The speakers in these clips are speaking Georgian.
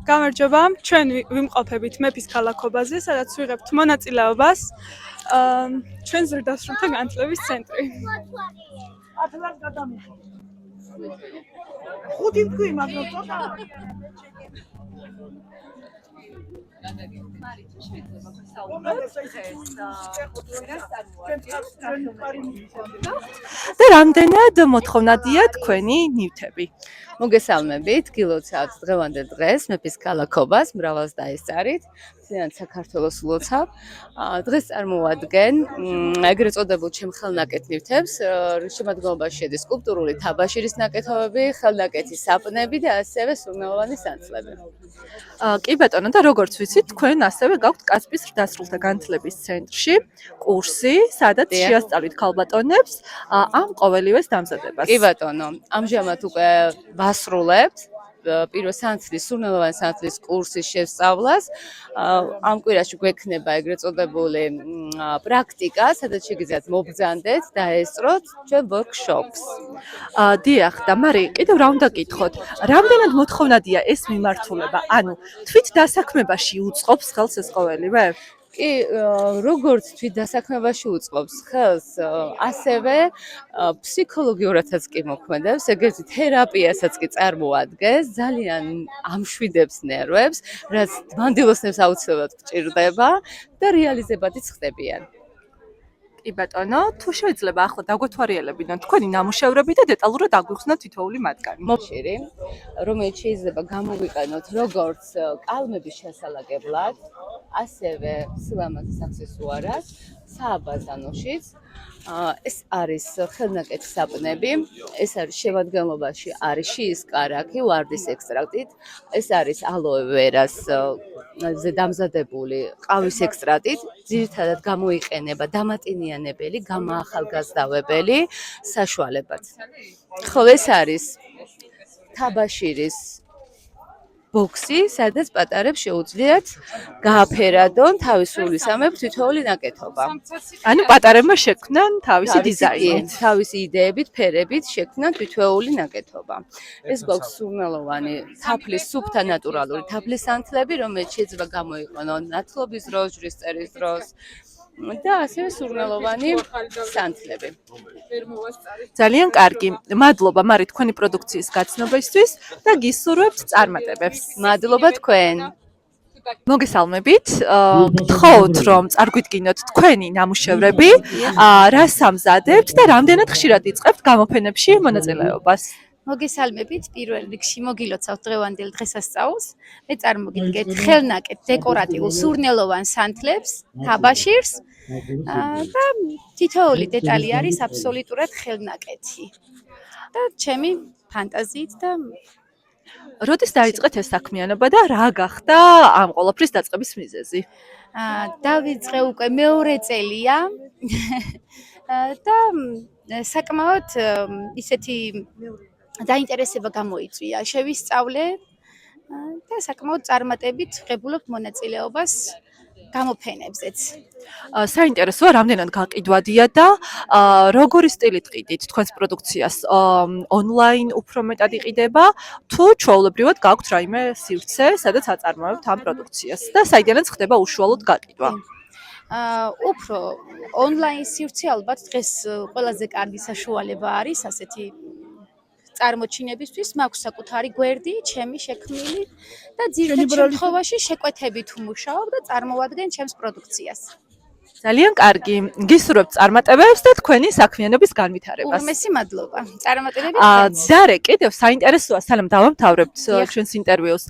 გამარჯობა, ჩვენ ვიმყოფებით მეფის ქალაქობაზე, სადაც ვიღებთ მონაწილეობას ჩვენ ზრდასრულთა განათლების ცენტრი. ათლას გადამიხო. ხუთი თქვი, მაგრამ ცოტა. და რამდენად მოთხოვნადია თქვენი ნივთები? მოგესალმებით, გილოცავთ დღევანდელ დღეს მეფის ქალაქობას, მრავალს დაესწარით, ძალიან საქართველოს ვლოცავ. დღეს წარმოვადგენ ეგრეთ წოდებულ ჩემ ხელნაკეთ ნივთებს, რის შემადგენლობაში შედის სკულპტურული თაბაშირის ნაკეთობები, ხელნაკეთი საპნები და ასევე სურნელოვანი სანთლები. კი ბატონო, და როგორც ვიცით, თქვენ ასევე გაქვთ კასპიის ზრდასრულთა განათლების ცენტრში კურსი, სადაც შეასწავლით ქალბატონებს ამ ყოველივეს დამზადებას. კი ბატონო, ამჟამად უკვე ვასრულებთ პირველ სანთლის, სურნელოვანი სანთლის კურსის შესწავლას. ამ კვირაში გვექნება ეგრეთ წოდებული პრაქტიკა, სადაც შეგიძლიათ მობრძანდეთ და ესწროთ ჩვენ workshops. დიახ, და მარი კიდევ რა უნდა გითხოთ? რამდენად მოთხოვნადია ეს მიმართულება? ანუ თვით დასაქმებაში უწყობს ხელს ეს ყოველივე? კი, როგორც თვით დასაქმებაში უწყობს ხელს, ასევე ფსიქოლოგიურადაც კი მოქმედებს, ეგრეთ თერაპიასაც კი წარმოადგენს, ძალიან ამშვიდებს ნერვებს, რაც მანდილოსნებს აუცილებლად გჭირდება და რეალიზებადიც ხდებიან. კი ბატონო, თუ შეიძლება ახლა დაგვეთვალიერებინოთ თქვენი ნამუშევრები და დეტალურად აგვიხსნათ თითოეული მათგანი. მობშირი, რომელიც შეიძლება გამოვიყენოთ როგორც კალმების შესალაგებლად, ასევე სილამაზის აქსესუარად, სააბაზანოშიც. ეს არის ხელნაკეთი საპნები, ეს არის შემადგენლობაში არის შიის კარაქი ვარდის ექსტრაქტით, ეს არის ალოე ვერას ზე დამზადებული ყავის ექსტრაქტით, ძირითადად გამოიყენება დამატინიანებელი, გამოახალგაზრდავებელი საშუალებად. ხოლო ეს არის თაბაშირის ბოქსი, სადაც პატარებს შეუძლიათ გააფერადონ თავისუფლის ამებ თითოეული ნაკეთობა. ანუ პატარებმა შექმნან თავისი დიზაინით, თავისი იდეებით, ფერებით შექმნან თითოეული ნაკეთობა. ეს გვაქვს სურნელოვანი თაფლის სუფთა ნატურალური თაფლის სანთლები, რომელიც შეიძლება გამოიყენონ ნათლობის დროს, ჯვრის წერის დროს. და ასევე სურნელოვანი სანთლები. ძალიან კარგი. მადლობა მარი თქვენი პროდუქციის გაცნობისთვის და გისურვებთ წარმატებებს. მადლობა თქვენ. მოგესალმებით. გთხოვთ რომ წარგვიდგინოთ თქვენი ნამუშევრები, რას ამზადებთ და რამდენად ხშირად იწყებთ გამოფენებში მონაწილეობას. მოგესალმებით, პირველ რიგში მოგილოცავთ დღევანდელ დღესასწაულს. მე წარმოგიდგენთ ხელნაკეთ დეკორატიულ სურნელოვან სანთლებს, თაბაშირს და თითოეული დეტალი არის აბსოლუტურად ხელნაკეთი. და ჩემი ფანტაზიით და როდის დაიწყეთ ეს საქმიანობა და რა გახდა ამ ყველაფრის დაწყების მიზეზი? დავიწყე უკვე მეორე წელია და საკმაოდ ისეთი დაინტერესება გამოიწვია. შევისწავლე და საკმაოდ წარმატებით ღებულობ მონაწილეობას გამოფენებზეც. საინტერესოა, რამდენად გაყიდვადია და როგორი სტილით ყიდით თქვენს პროდუქციას? ონლაინ უფრო მეტად იყიდება თუ ჩვეულებრივად გაქვთ რაიმე სივრცე, სადაც აწარმოებთ ამ პროდუქციას და საიდანაც ხდება უშუალოდ გაყიდვა? უფრო ონლაინ სივრცე ალბათ დღეს ყველაზე კარგი საშუალება არის ასეთი წარმოჩინებისთვის. მაქვს საკუთარი გვერდი, ჩემი შექმნილი და ძირითად შემთხვევაში შეკვეთებით ვმუშაობ და წარმოვადგენ ჩემს პროდუქციას. ძალიან კარგი. გისურვებთ წარმატებებს და თქვენი საქმიანობის განვითარებას. უღმესი მადლობა. წარმატებები თქვენს. დარე, კიდევ საინტერესოა, სანამ დავამთავრებთ ჩვენს ინტერვიუს.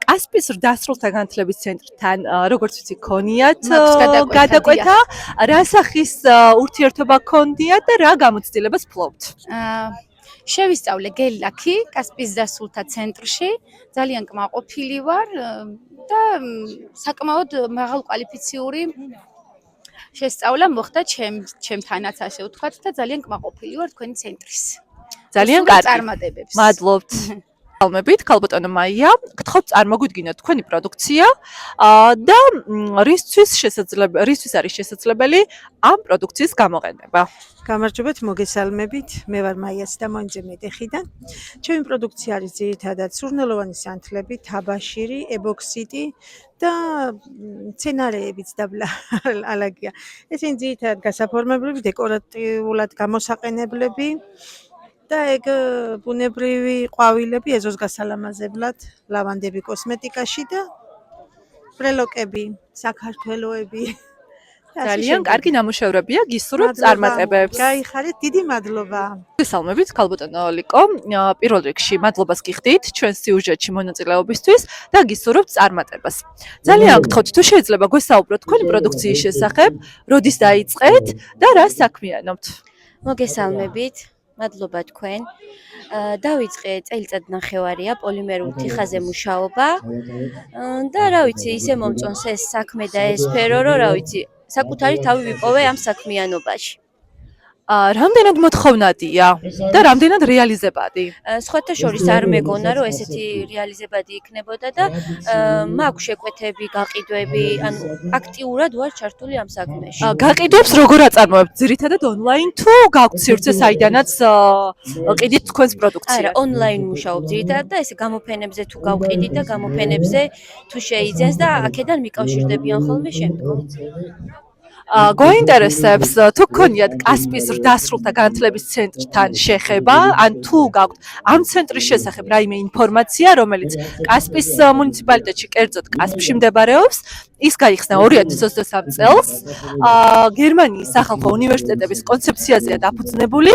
კასპიის ზრდასრულთა განათლების ცენტრთან, როგორც ვიცი, გქონიათ გადაკვეთა, რა სახის ურთიერთობა გქონდიათ და რა გამოცდილებას ფლობთ? შევისწავლე გელაქი კასპიის ზრდასრულთა ცენტრში, ძალიან კმაყოფილი ვარ და საკმაოდ მაღალკვალიფიციური შესწავლა მოხდა ჩემთანაც, ასე ვთქვათ, და ძალიან კმაყოფილი ვარ თქვენი ცენტრის. ძალიან კარგი. წარმატებებს. მადლობთ. მოგესალმებით, ქალბატონო მაია. გთხოვთ წარმოგვიდგინოთ თქვენი პროდუქცია და რისთვის არის შესაძლებელი ამ პროდუქციის გამოყენება. გამარჯობათ, მოგესალმებით. მე ვარ მაია სტამონიძე მეტეხიდან. ჩემი პროდუქცია არის ძირითადად სურნელოვანი სანთლები, თაბაშირი, ებოქსიტი და მცენარეებიც დაბლალაგია. ესენი ძირითადად გასაფორმებლები, დეკორატიულად გამოსაყენებლები და ეგ ბუნებრივი ყვავილები ეზოს გასალამაზებლად, ლავანდები კოსმეტიკაში და ბრელოკები, საქართველოები. ძალიან კარგი ნამუშევრებია, გისურვებთ წარმატებებს. გაიხარეთ, დიდი მადლობა. მოგესალმებით, ქალბატონო ლიკო. პირველ რიგში მადლობას გიხდით ჩვენ სიუჟეტში მონაწილეობისთვის და გისურვებთ წარმატებას. ძალიან გთხოვთ, თუ შეიძლება გვესაუბროთ თქვენი პროდუქციის შესახებ, როდის დაიწყეთ და რა საქმიანობთ? მოგესალმებით, მადლობა თქვენ. დავიწყე წელიწად ნახევარია პოლიმერულ თიხაზე მუშაობა და რა ვიცი, ისე მომწონს ეს საქმე და ეს სფერო, რომ რა ვიცი, საკუთარი თავი ვიპოვე ამ საქმიანობაში. რამდენად მოთხოვნადია და რამდენად რეალიზებადი? სხვათა შორის არ მეგონა, რომ ესეთი რეალიზებადი იქნებოდა და მაქვს შეკვეთები, გაყიდვები, ანუ აქტიურად ვარ ჩართული ამ საქმეში. გაყიდვებს როგორ აწარმოებთ? ძირითადად ონლაინ თუ გაქვთ სივრცე საიდანაც ყიდით თქვენს პროდუქციას? არა, ონლაინ მუშაობ ძირითადად და ესე გამოფენებზე თუ გავყიდით და გამოფენებზე თუ შეიძენს და აქედან მიკავშირდებიან ხოლმე შემდგომ. გვაინტერესებს თუ გქონიათ კასპის დასრულთა განათლების ცენტრთან შეხება, ან თუ გაქვთ ამ ცენტრის შესახებ რაიმე ინფორმაცია, რომელიც კასპის მუნიციპალიტეტში, კერძოდ კასპში მდებარეობს, ის გაიხსნა 2023 წელს. გერმანიის სახალხო უნივერსიტეტების კონცეფციაზეა დაფუძნებული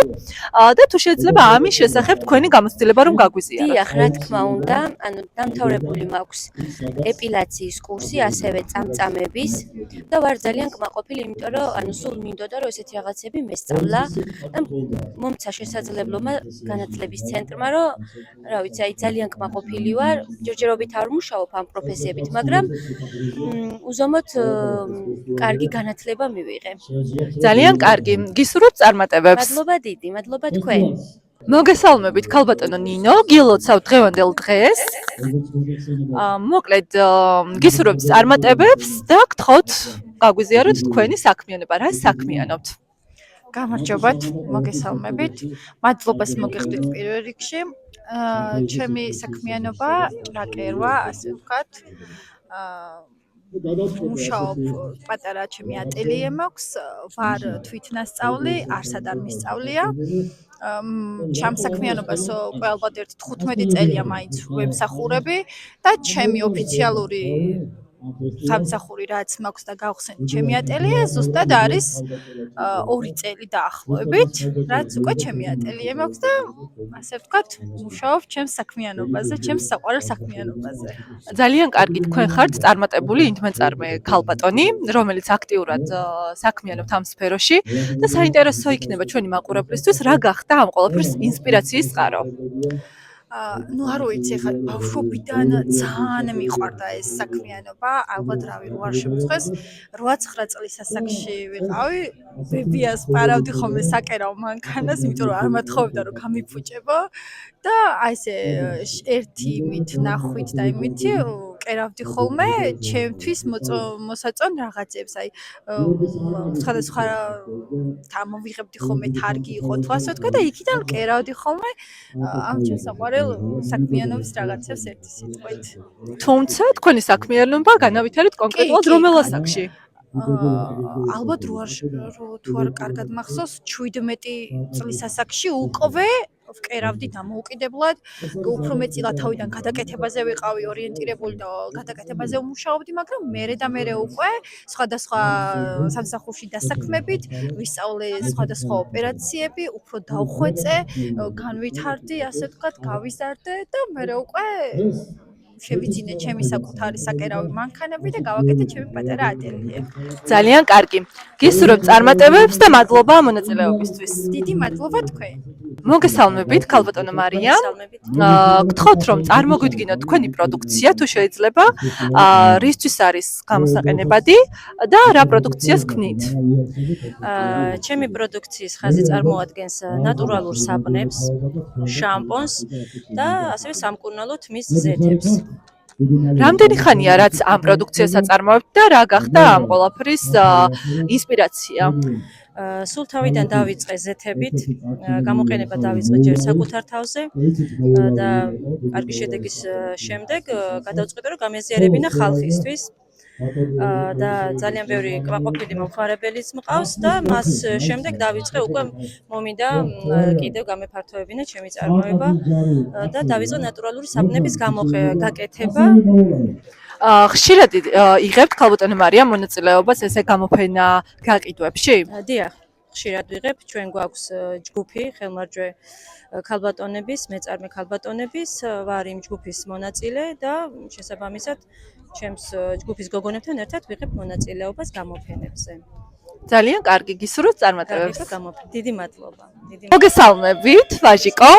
და თუ შეიძლება ამის შესახებ თქვენი გამოცდილება რომ გაგვიზიაროთ. დიახ, რა თქმა უნდა, ანუ დამთავრებული მაქვს ეპილაციის კურსი, ასევე წამწამების და ვარ ძალიან კმაყოფილი, იმიტომ რომ ანუ სულ მინდოდა რომ ესეთი რაღაცები მესწავლა და მომცა შესაძლებლობა განათლების ცენტრმა, რომ რა ვიცი, აი ძალიან კმაყოფილი ვარ, ჯერჯერობით არ ვმუშაობ ამ პროფესიებით, მაგრამ უზომოდ კარგი განათლება მივიღე. ძალიან კარგი, გისურვებთ წარმატებებს. მადლობა დიდი, მადლობა თქვენ. მოგესალმებით, ქალბატონო ნინო, გილოცავ დღევანდელ დღეს. მოკლედ, გისურვებთ წარმატებებს და გთხოვთ გაგვიზიაროთ თქვენი საქმიანობა, რა საქმიანობთ? გამარჯობათ, მოგესალმებით. მადლობას მოგიხდით პირველ რიგში. ჩემი საქმიანობა რაკერვა, ასე ვთქვათ. მუშაობ პატარა ჩემი ატელიე მაქვს, ვარ თვითნასწავლი, არსად არ მისწავლია. ჩემ საქმიანობას ყველგან 15 წელია მაინც ვემსახურები და ჩემი ოფიციალური სამსახური რაც მაქვს და გავხსენე ჩემი ატელიე ზუსტად არის 2 წელი დაახლოებით, რაც უკვე ჩემი ატელიე მაქვს და ასე ვთქვათ, მუშაობ ჩემს საქმიანობაზე, ჩემს საყვარელ საქმიანობაზე. ძალიან კარგი, თქვენ ხართ წარმატებული ინდმეწარმე ქალბატონი, რომელიც აქტიურად საქმიანობთ ამ სფეროში და საინტერესო იქნება ჩვენი მაყურებლისთვის, რა გახდა ამ ყველაფრის ინსპირაციის წყარო. ნუ არ ვიცი, ხა ბავშვობიდან ძალიან მიყვარდა ეს საქმიანობა, ალბათ რავი, რო არ შემოწეს, 8-9 წლის ასაკში ვიყავი, ბებიას პარავდი ხოლმე საკერავ მანქანას, იმიტომ რომ არ მათხოვებდა რომ გამიფუჭებო და აი ესე ერთი მით ნახვით და იმითი კერავდი ხოლმე ჩემთვის მოსაწონ რაღაცებს, აი სხვადასხვა მოვიღებდი ხოლმე თარგი იყო თუ ასე ვთქვა და იქიდან კერავდი ხოლმე ამ ჩემს საყვარელ საქმიანობის რაღაცებს ერთი სიტყვით. თუმცა თქვენი საქმიანობა განავითარეთ კონკრეტულად რომელ ასაკში? ალბათ თუ არ კარგად მახსოვს 17 წლის ასაკში უკვე ვკერავდი დამოუკიდებლად, უფრო მეტწილად თავიდან გადაკეთებაზე ვიყავი ორიენტირებული და გადაკეთებაზე ვმუშაობდი, მაგრამ მერე და მერე უკვე სხვადასხვა სამსახურში დასაქმებით, ვისწავლე სხვადასხვა ოპერაციები, უფრო დავხვეწე, განვითარდი, ასე ვთქვათ, გავიზარდე და მერე უკვე შევიძინე ჩემი საკუთარი საკერავი მანქანები და გავაკეთე ჩემი პატარა ატელიე. ძალიან კარგი. გისურვებთ წარმატებებს და მადლობა მონაწილეობისთვის. დიდი მადლობა თქვენ. მოგესალმებით, ქალბატონო მარია. მოგესალმებით. გთხოვთ რომ წარმოგვიდგინოთ თქვენი პროდუქცია, თუ შეიძლება, რისთვის არის გამოსაყენებადი და რა პროდუქციას ქმნით? ჩემი პროდუქციის ხაზი წარმოადგენს ნატურალურ საბნებს, შამპონს და ასევე სამკურნალო თმის ზეთებს. რამდენი ხანია რაც ამ პროდუქციას აწარმოებთ და რა გახდა ამ ყველაფრის ინსპირაცია? სულ თავიდან დავიწყე ზეთებით, გამოყენება დავიწყე ჯერ საკუთარ თავზე და კარგი შედეგის შემდეგ გადავწყვიტე რომ გამეზიარებინა ხალხისთვის. და ძალიან ბევრი კმაყოფილი მომხმარებელიც მყავს და მას შემდეგ დავიწყე უკვე მომინდა კიდევ გამეფართოებინა ჩემი წარმოება და დავიწყე ნატურალური საბნების გაკეთება. ხშირად იღებთ ქალბატონო მარია მონაწილეობას ესე გამოფენა გაყიდვებში? დიახ, ხშირად ვიღებ, ჩვენ გვაქვს ჯგუფი ხელმარჯვე ქალბატონების, მეწარმე ქალბატონების, ვარ იმ ჯგუფის მონაწილე და შესაბამისად ჩემს ჯგუფის გოგონებთან ერთად ვიღებ მონაწილეობას გამოფენებზე. ძალიან კარგი, გისურვებთ წარმატებებს. დიდი მადლობა. მოგესალმებით, ვაჟიკო.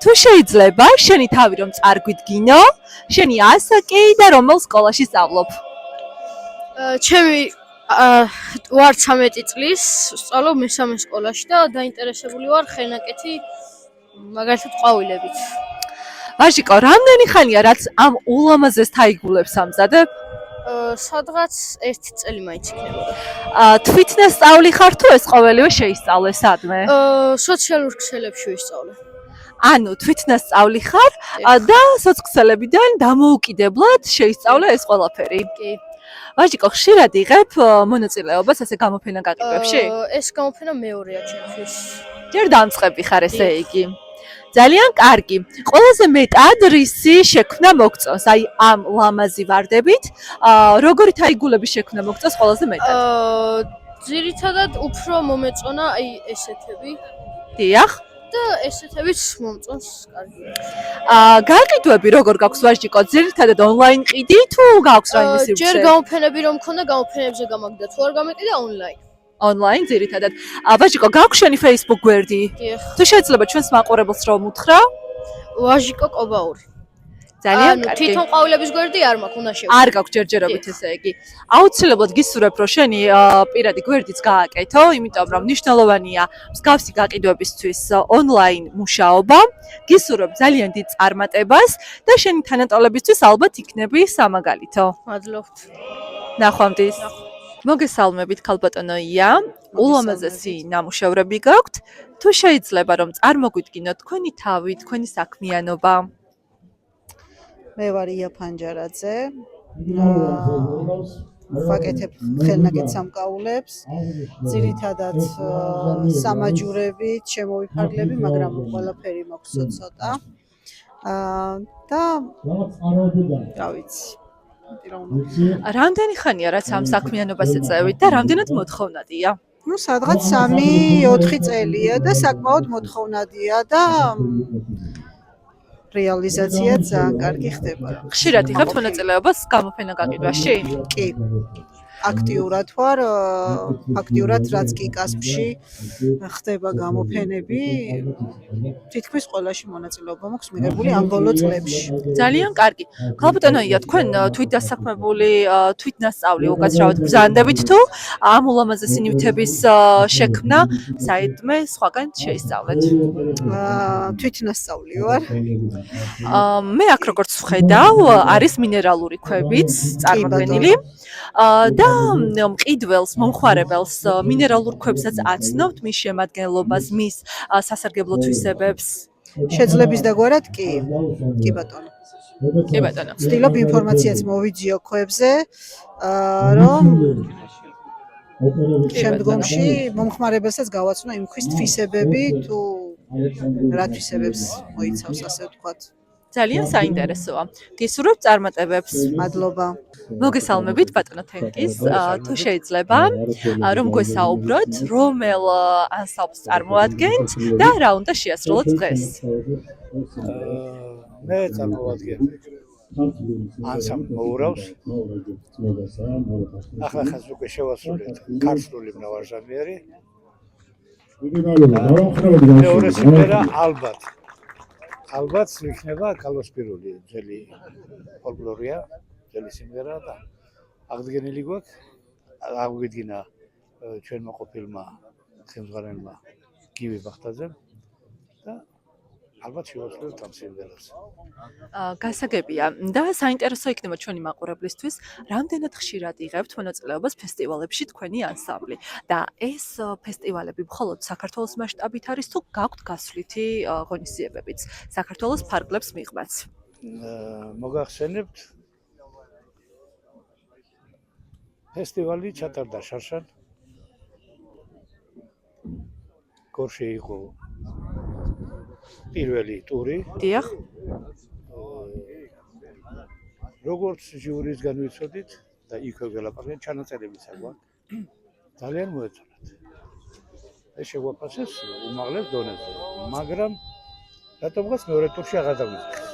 თუ შეიძლება, შენი თავი რომ წარგვიდგინო, შენი ასაკი და რომელ სკოლაში სწავლობ? ჩემი ვარ 13 წლის, სწავლობ მესამე სკოლაში და დაინტერესებული ვარ ხენაკეთი, მაგალითად ყვავილებით. ვაჟიკო, რამდენი ხანია რაც ამ ულამაზეს თაიგულებს ამზადებ? სადღაც 1 წელი მაინც იქნებოდა. თვითნას სწავლი ხარ თუ ეს ყოველივე შეისწავლე სადმე? სოციალურ ქსელებში ვისწავლე. ანუ თვითნას სწავლი ხარ და სოციალებიდან დამოუკიდებლად შეისწავლე ეს ყველაფერი. კი. ვაჟიკო, ხშირად იღებ მონაწილეობას ესე გამოფენა გაყიდვებში? ეს გამოფენა მეორეა ჩემთვის. ჯერ დამწყები ხარ ესე იგი. ძალიან კარგი. ყველაზე მეტად რისი შექმნა მოგწონს? აი ამ ლამაზი ვარდებით, როგორი თაიგულების შექმნა მოგწონს ყველაზე მეტად? ძირითადად უფრო მომეწონა აი ესეთები. დიახ. და ესეთებიც მომწონს კარგი. გაყიდვები როგორ გაქვს ვაჟიკო? ძირითადად ონლაინ ყიდი თუ გაქვს რაიმე სივრცე? ჯერ გამოფენები რომ მქონდა, გამოფენებზე გამაგდა. თუ არ გამეყიდა ონლაინ. ონლაინ ძირითადად. ვაჟიკო, გაქვს შენი Facebook გვერდი? დიახ. თუ შეიძლება ჩვენს მაყურებელს რომ უთხრა? ვაჟიკო კობაური. ძალიან ანუ კარგი. თვითონ ყვავილების გვერდი არ მაქვს, უნდა შევიდე. არ გაქვს ჯერჯერობით ესე იგი. აუცილებლად გისურვებ რომ შენი პირადი გვერდიც გააკეთო, იმიტომ რომ მნიშვნელოვანია მსგავსი გაყიდვებისთვის ონლაინ მუშაობა. გისურვებ ძალიან დიდ წარმატებას და შენი თანატოლებისთვის ალბათ იქნები სამაგალითო. მადლობთ. ნახვამდის. მოგესალმებით ქალბატონო ია. ულამაზესი ნამუშევრები გაქვთ. თუ შეიძლება რომ წარმოგვიდგინოთ თქვენი თავი, თქვენი საქმიანობა? მე ვარ ია ფანჯარაძე. ვაკეთებ ხელნაკეთ სამკაულებს. ძირითადად სამაჯურებით, შემოვიფარგლები, მაგრამ ყველაფერი მაქვს ცოტა. და რა ვიცი. რამდენი ხანია რაც ამ საქმიანობას ეწევით და რამდენად მოთხოვნადია? ну სადღაც 3-4 წელია და საკმაოდ მოთხოვნადია და რეალიზაცია ძალიან კარგი ხდება. ხშირად იღებთ მონაწილეობას გამოფენა გაყიდვაში? კი. აქტიურად ვარ, აქტიურად რაც კი კასპში ხდება გამოფენები, თითქმის ყველაში მონაწილეობა მაქვს მიღებული ამ ბოლო წლებში. ძალიან კარგი. ქალბატონო ია, თქვენ თვითდასაქმებული, თვითნასწავლი უკაცრავად ბრძანდებით თუ ამ ულამაზესი ნივთების შექმნა საერთმე სხვაგან შეისწავლეთ? თვითნასწავლი ვარ. მე აქ როგორც ვხედავ, არის მინერალური ქვებიც წარმოქმნილი. და მყიდველს, მომხმარებელს მინერალურ ქვებსაც აცნობთ მის შემადგენლობას, მის სასარგებლო თვისებებს. შეძლების დაგვარად კი. კი ბატონო. კი ბატონო. ვცდილობ ინფორმაციაც მოვიძიო ქვებზე, რომ შემდგომში მომხმარებელსაც გავაცნო იმ ქვის თვისებები თუ რა თვისებებს მოიცავს ასე ვთქვათ. ძალიან საინტერესოა. გისურვებთ წარმატებებს. მადლობა. მოგესალმებით ბატონო თენკის. თუ შეიძლება რომ გვესაუბროთ, რომელ ანსამბლს წარმოადგენთ და რა უნდა შეასრულოთ დღეს? მე წარმოვადგენ ანსამბლ მოურავს. ახლა ხაზ უკვე შევასრულეთ ქართული მრავალჟანრი. მეორე სიმღერა ალბათ იქნება კალოსპირული ძელი ფოლკლორია, ძელი სიმღერა და აღდგენილი გვაქვს, აღვიდგინა ჩვენმა ყოფილმა ხელმძღვანელმა გივი ბახტაძემ და ალბათ შევასრულებთ ამ სიმღერას. გასაგებია და საინტერესო იქნება ჩვენი მაყურებლისთვის, რამდენად ხშირად იღებთ მონაწილეობას ფესტივალებში თქვენი ანსამბლი და ეს ფესტივალები მხოლოდ საქართველოს მასშტაბით არის თუ გაქვთ გასვლითი ღონისძიებებიც საქართველოს ფარგლებს მიღმაც? მოგახსენებთ ფესტივალი ჩატარდა შარშან. გორში იყო პირველი ტური. დიახ. როგორც ჟიურისგან ვიცოდით და იქვე გელაპარაკეთ, ჩანაწერებიც აგვაქვს. ძალიან მოეწონათ. ეს შეგვაფასეს უმაღლეს დონეზე, მაგრამ რატომღაც მეორე ტურში აღარ დავიწყეს.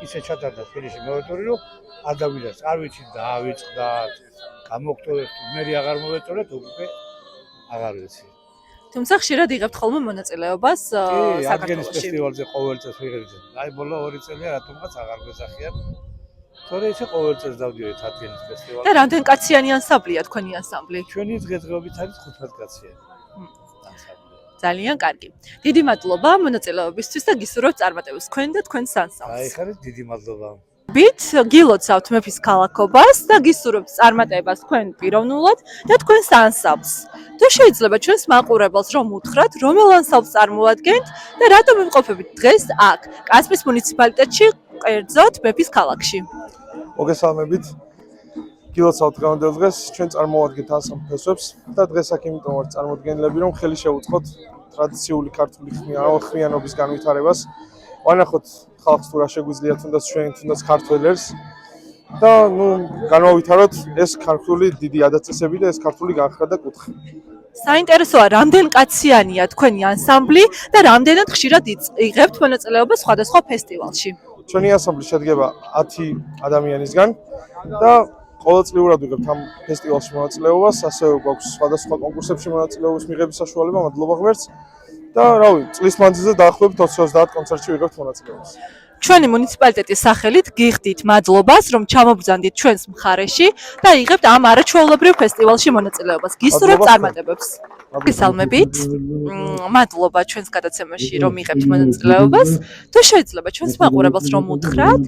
ისე ჩატარდა თბილისში მეორე ტური, რომ არ დავიწყეს. არ ვიცი დაავიწყდათ, გამოგტოვეთ, მე აღარ მოვეწონეთ, უკვე აღარ ვიცი. თუმცა ხშირად იღებთ ხოლმე მონაწილეობას ადგენის საქართველოში. ფესტივალზე ყოველ წელს ვიღებთ. აი ბოლო 2 წელია რატომღაც აღარ გვეძახიან. თორე ისე ყოველ წელს დავდივართ ადგენის ფესტივალზე. და რამდენ კაციანი ანსამბლია თქვენი ანსამბლი? ჩვენი დღესდღეობით არის 15 კაციანი. ძალიან კარგი. დიდი მადლობა მონაწილეობისთვის და გისურვებთ წარმატებას თქვენ და თქვენს ანსამბლს. აი ხარით დიდი მადლობა. ბით გილოცავთ მეფის ქალაქობას და გისურვებთ წარმატებას თქვენ პიროვნულად და თქვენს ანსამბლს. თუ შეიძლება ჩვენს მაყურებელს რომ უთხრათ, რომელ ანსამბლს წარმოადგენთ და რატომ იმყოფებით დღეს აქ, კასპიის მუნიციპალიტეტში, კერძოდ მეფის ქალაქში? მოგესალმებით. გილოცავთ დღევანდელ დღეს, ჩვენ წარმოვადგენთ ანსამბლ ფესვებს და დღეს აქ იმიტომ ვართ წარმოდგენილები, რომ ხელი შევუწყოთ ტრადიციული ქართული ხმიანობის განვითარებას. ვანახოთ ხალხს თუ რა შეგვიძლია თუნდაც ჩვენ თუნდაც ქართველებს და განვავითაროთ ეს ქართული დიდი ადაწესები და ეს ქართული განხრა და კუთხე. საინტერესოა, რამდენ კაციანია თქვენი ანსამბლი და რამდენად ხშირად იღებთ მონაწილეობას სხვადასხვა ფესტივალში? ჩვენი ანსამბლი შედგება 10 ადამიანისგან და ყოველწლიურად ვიღებთ ამ ფესტივალში მონაწილეობას, ასევე გვაქვს სხვადასხვა კონკურსებში მონაწილეობის მიღების საშუალება, მადლობა ღმერთს. და რავი, წლის მანძილზე დაახლოებით 20-30 კონცერტში ვიღებთ მონაწილეობას. ჩვენი მუნიციპალიტეტის სახელით გიხდით მადლობას, რომ ჩამობრძანდით ჩვენს მხარეში და იღებთ ამ არაჩვეულებრივ ფესტივალში მონაწილეობას. გისურვებთ წარმატებებს. გესალმებით. მადლობა ჩვენს გადაცემაში, რომ იღებთ მონაწილეობას. თუ შეიძლება ჩვენს მაყურებელს რომ უთხრათ,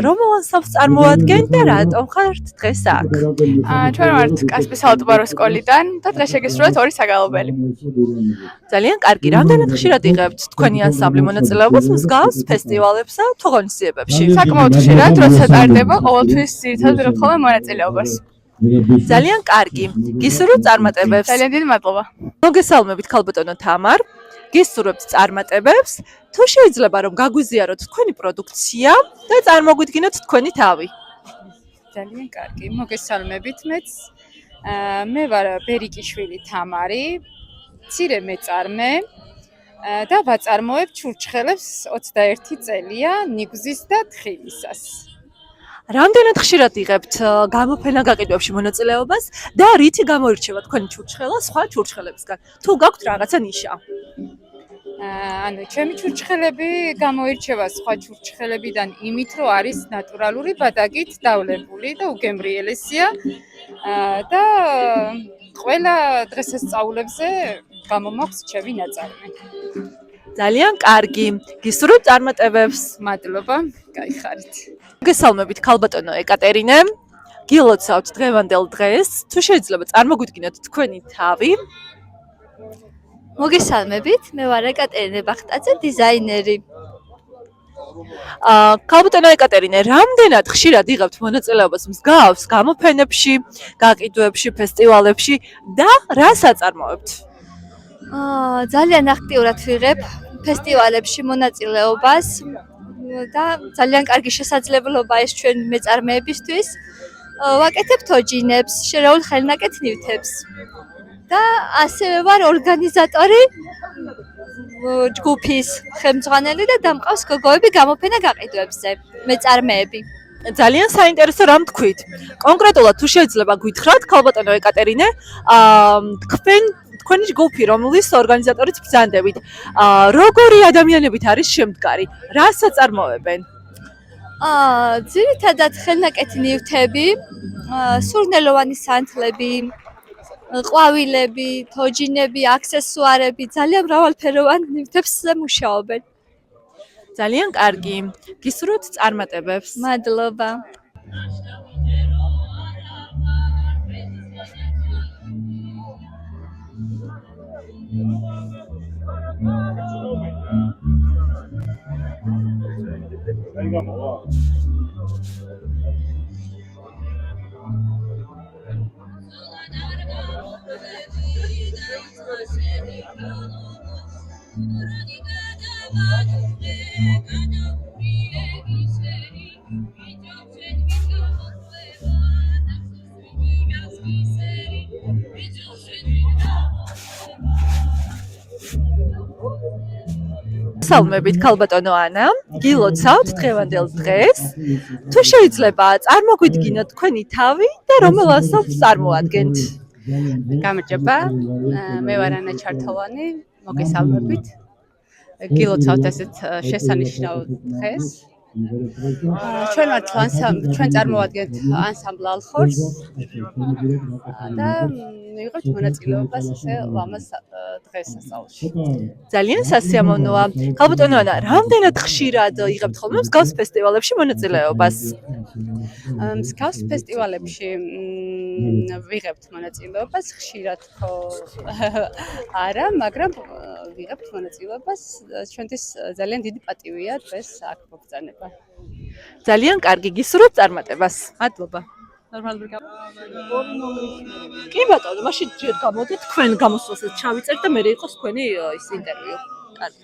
რომელ ანსამბლს წარმოადგენთ და რატომ ხართ დღეს აქ? ჩვენ ვართ კასპიის საალტუბარო სკოლიდან და დღეს შეგესრულეთ 2 საგალობელი. ძალიან კარგი. რამდენად ხშირად იღებთ თქვენი ანსამბლი მონაწილეობას მსგავს ფესტივალებსა თუ ღონისძიებებში? საკმაოდ ხშირად, როცა ტარდება, ყოველთვის ძირითადად ვიღებ ხოლმე მონაწილეობას. ძალიან კარგი. გისურვებთ წარმატებებს. ძალიან დიდი მადლობა. მოგესალმებით ქალბატონო თამარ. გისურვებთ წარმატებებს. თუ შეიძლება რომ გაგვიზიაროთ თქვენი პროდუქცია და წარმოგვიდგინოთ თქვენი თავი. ძალიან კარგი. მოგესალმებით მეც. მე ვარ ბერიკიშვილი თამარი, მცირე მეწარმე და ვაწარმოებ ჩურჩხელებს 21 წელია ნიგვზის და თხილისას. რამდენად ხშირად იღებთ გამოფენა გაყიდვებში მონაწილეობას და რითი გამოირჩევა თქვენი ჩურჩხელა სხვა ჩურჩხელებისგან? თუ გაქვთ რაღაცა ნიშა? ანუ ჩემი ჩურჩხელები გამოირჩევა სხვა ჩურჩხელებიდან იმით, რომ არის ნატურალური ბადაგით დავლებული და უგემრიელესია და ყველა დღესასწაულებზე გამომაქვს ჩემი ნაწარმი. ძალიან კარგი. გისურვებთ წარმატებებს. მადლობა, გაიხარით. მოგესალმებით ქალბატონო ეკატერინე. გილოცავთ დღევანდელ დღეს. თუ შეიძლება წარმოგვიდგინოთ თქვენი თავი. მოგესალმებით, მე ვარ ეკატერინე ბახტაძე, დიზაინერი. ქალბატონო ეკატერინე, რამდენად ხშირად იღებთ მონაწილეობას მსგავს გამოფენებში, გაყიდვებში, ფესტივალებში და რას აწარმოებთ? ძალიან აქტიურად ვიღებ ფესტივალებში მონაწილეობას და ძალიან კარგი შესაძლებლობა ეს ჩვენ მეწარმეებისთვის. ვაკეთებ თოჯინებს, შერეულ ხელნაკეთ ნივთებს. და ასევე ვარ ორგანიზატორი ჯგუფის ხელმძღვანელი და დამყავს გოგოები გამოფენა გაყიდვებზე, მეწარმეები. ძალიან საინტერესო რამ თქვით. კონკრეტულად თუ შეიძლება გითხრათ, ქალბატონო ეკატერინე, თქვენ თქვენი ჯგუფი, რომლის ორგანიზატორიც ბრძანდებით, როგორი ადამიანებით არის შემდგარი? რას აწარმოებენ? ძირითადად ხელნაკეთი ნივთები, სურნელოვანი სანთლები, ყვავილები, თოჯინები, აქსესუარები, ძალიან მრავალფეროვან ნივთებს მუშაობენ. ძალიან კარგი. გისურვებთ წარმატებებს. მადლობა. სალმებით ქალბატონო ანა, გილოცავთ დღევანდელ დღეს. თუ შეიძლება წარმოგვიდგინოთ თქვენი თავი და რომელ ასლს წარმოადგენთ? გამარჯობა, მე ვარ ანა ჩართოვანი, მოგესალმებით. გილოცავთ ესეთ შესანიშნავ დღეს. ჩვენ ვართ ჩვენ წარმოვადგენთ ანსამბლ ალხორს და მივიღებთ მონაწილეობას ესე ლამაზ დღესასწაულში. ძალიან სასიამოვნოა. ქალბატონო ანა, რამდენად ხშირად იღებთ ხოლმე მსგავს ფესტივალებში მონაწილეობას? მსგავს ფესტივალებში ვიღებთ მონაწილეობას, ხშირად ხო არა, მაგრამ ვიღებთ მონაწილეობას. ჩვენთვის ძალიან დიდი პატივია დღეს აქ მოგზაურობა. ძალიან კარგი, გისურვებთ წარმატებას. მადლობა. კი ბატონო, მაშინ ჯერ გამოდით თქვენ გამოსვლასაც ჩავიწერთ და მე იყოს თქვენი ის ინტერვიუ. კარგი.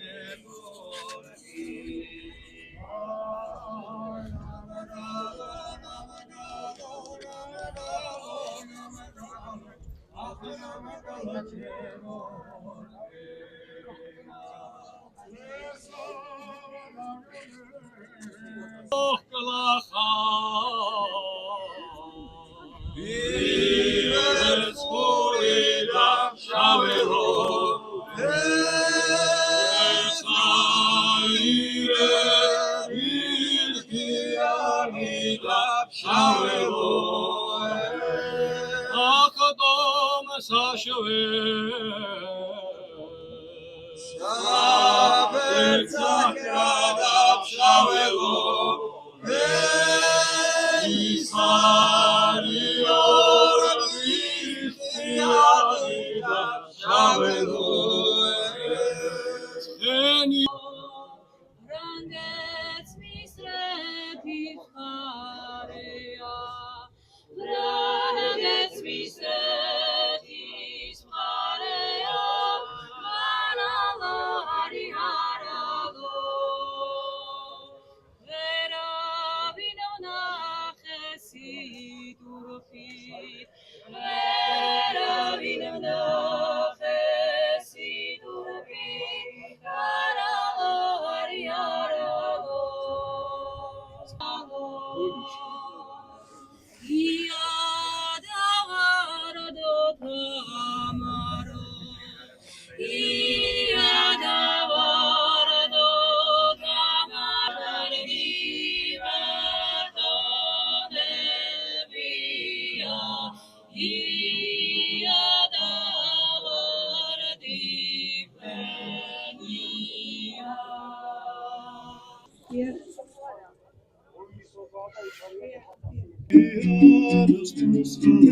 Let's go.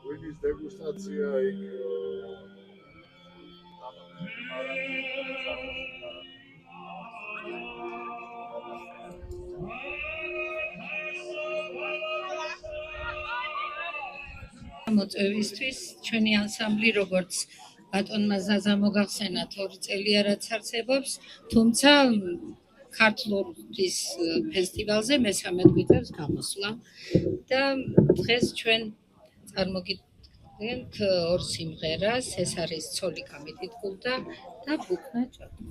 ვინის დეგუსტაცია იქ მოწვევისთვის ჩვენი ანსამბლი როგორც ბატონმა ზაზა მოგახსენა 2 წელი არაც არსებობს, თუმცა ქართლურის ფესტივალზე მესამე გვიწევს გამოსვლა და დღეს ჩვენ წარმოგიდგენთ 2 სიმღერას, ეს არის ცოლი გამიტიტგულდა და ბუქნა ჭოთა.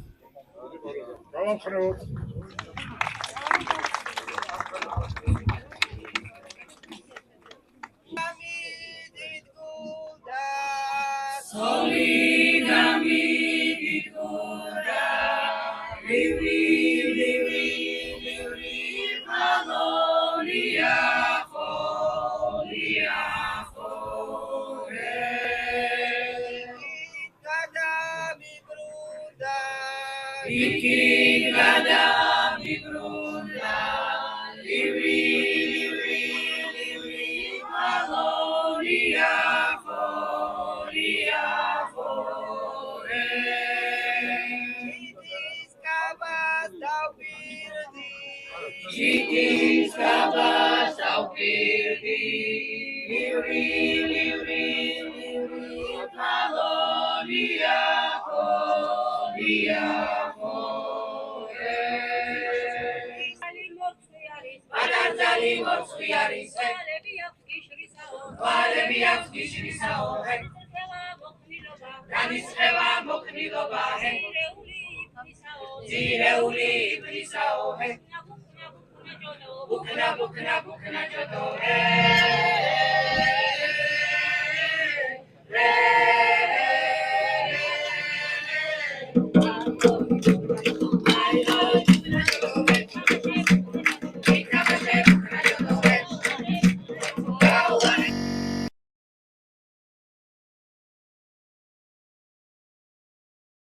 გავამხნევოთ. Re